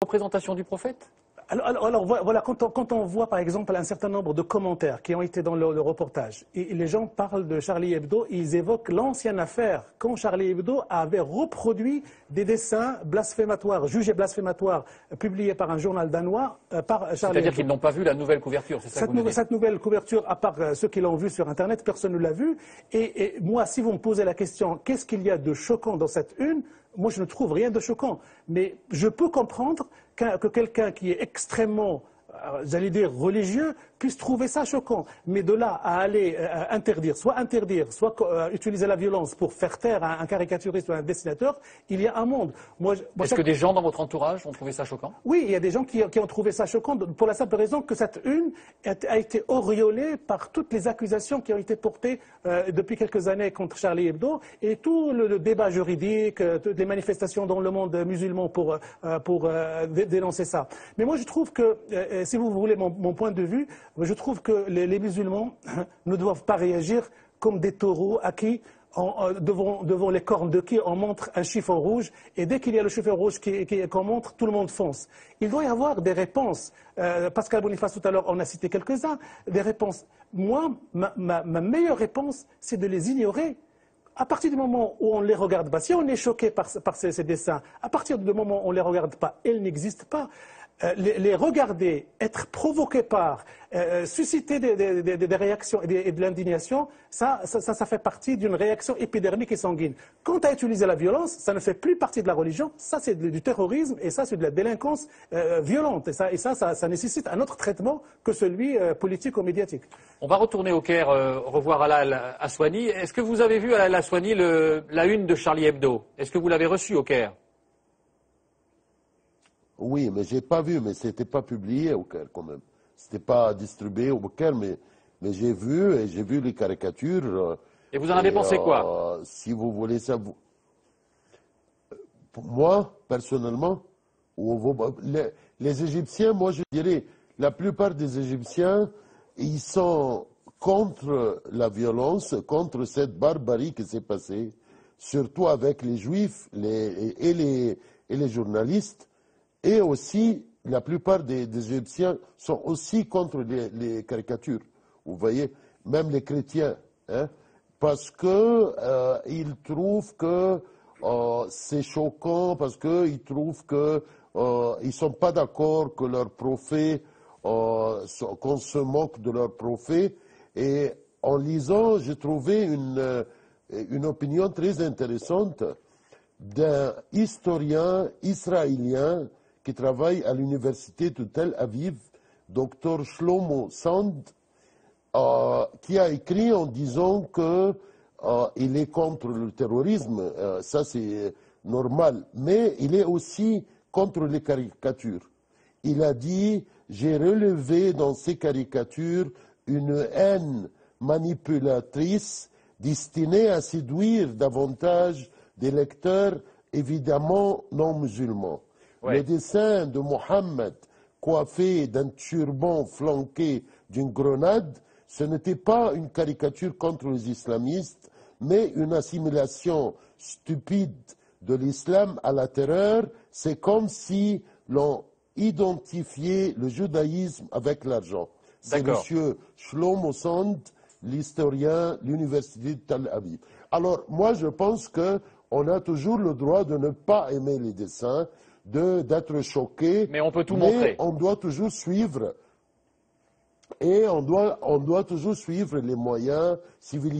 représentation du prophète? Alors, voilà, quand on voit par exemple un certain nombre de commentaires qui ont été dans le reportage, et les gens parlent de Charlie Hebdo, ils évoquent l'ancienne affaire, quand Charlie Hebdo avait reproduit des dessins blasphématoires, jugés blasphématoires, publiés par un journal danois par Charlie Hebdo. C'est-à-dire qu'ils n'ont pas vu la nouvelle couverture, c'est ça que vous nous dites? Cette nouvelle couverture, à part ceux qui l'ont vue sur Internet, personne ne l'a vue. Et moi, si vous me posez la question, qu'est-ce qu'il y a de choquant dans cette une? Moi, je ne trouve rien de choquant. Mais je peux comprendre que quelqu'un qui est extrêmement, j'allais dire, religieux, puisse trouver ça choquant. Mais de là à aller interdire, soit utiliser la violence pour faire taire un caricaturiste ou un dessinateur, il y a un monde. Est-ce que des gens dans votre entourage ont trouvé ça choquant? Oui, il y a des gens qui ont trouvé ça choquant pour la simple raison que cette une a été auréolée par toutes les accusations qui ont été portées depuis quelques années contre Charlie Hebdo et tout le débat juridique, toutes les manifestations dans le monde musulman pour dénoncer ça. Mais moi, je trouve que, si vous voulez mon point de vue, je trouve que les musulmans ne doivent pas réagir comme des taureaux à qui, devant les cornes de qui on montre un chiffon rouge, et dès qu'il y a le chiffon rouge qu'on montre, tout le monde fonce. Il doit y avoir des réponses. Pascal Boniface, tout à l'heure, on a cité quelques-uns, des réponses. Moi, ma meilleure réponse, c'est de les ignorer. À partir du moment où on ne les regarde pas, si on est choqué par ces dessins, à partir du moment où on ne les regarde pas, ils n'existent pas. Les regarder, être provoqué par, susciter des réactions et de l'indignation, ça fait partie d'une réaction épidermique et sanguine. Quant à utiliser la violence, ça ne fait plus partie de la religion, ça c'est du terrorisme et ça c'est de la délinquance violente. Et ça nécessite un autre traitement que celui politique ou médiatique. On va retourner au Caire, revoir Alaa Aswany. Est-ce que vous avez vu, Alaa Aswany, la une de Charlie Hebdo? Est-ce que vous l'avez reçue au Caire? Oui, mais j'ai pas vu, mais c'était pas publié au Caire quand même. C'était pas distribué au Caire, mais j'ai vu les caricatures. Et vous en avez pensé quoi? Si vous voulez ça, pour moi, personnellement, les Égyptiens, moi je dirais, la plupart des Égyptiens, ils sont contre la violence, contre cette barbarie qui s'est passée, surtout avec les Juifs et les journalistes. Et aussi, la plupart des Égyptiens sont aussi contre les caricatures. Vous voyez, même les chrétiens, hein, parce que ils trouvent que c'est choquant, parce qu'ils trouvent que ils sont pas d'accord que leur prophète, qu'on se moque de leur prophète. Et en lisant, j'ai trouvé une opinion très intéressante d'un historien israélien qui travaille à l'université de Tel Aviv, Dr Shlomo Sand, qui a écrit en disant qu'il est contre le terrorisme, ça c'est normal, mais il est aussi contre les caricatures. Il a dit, j'ai relevé dans ces caricatures une haine manipulatrice destinée à séduire davantage des lecteurs évidemment non musulmans. Ouais. Le dessin de Mohammed coiffé d'un turban flanqué d'une grenade, ce n'était pas une caricature contre les islamistes, mais une assimilation stupide de l'islam à la terreur. C'est comme si l'on identifiait le judaïsme avec l'argent. C'est M. Shlomo Sand, l'historien, l'université de Tel Aviv. Alors, moi, je pense qu'on a toujours le droit de ne pas aimer les dessins, d'être choqué. Mais on peut tout montrer. On doit toujours suivre, et on doit toujours suivre les moyens civilisés.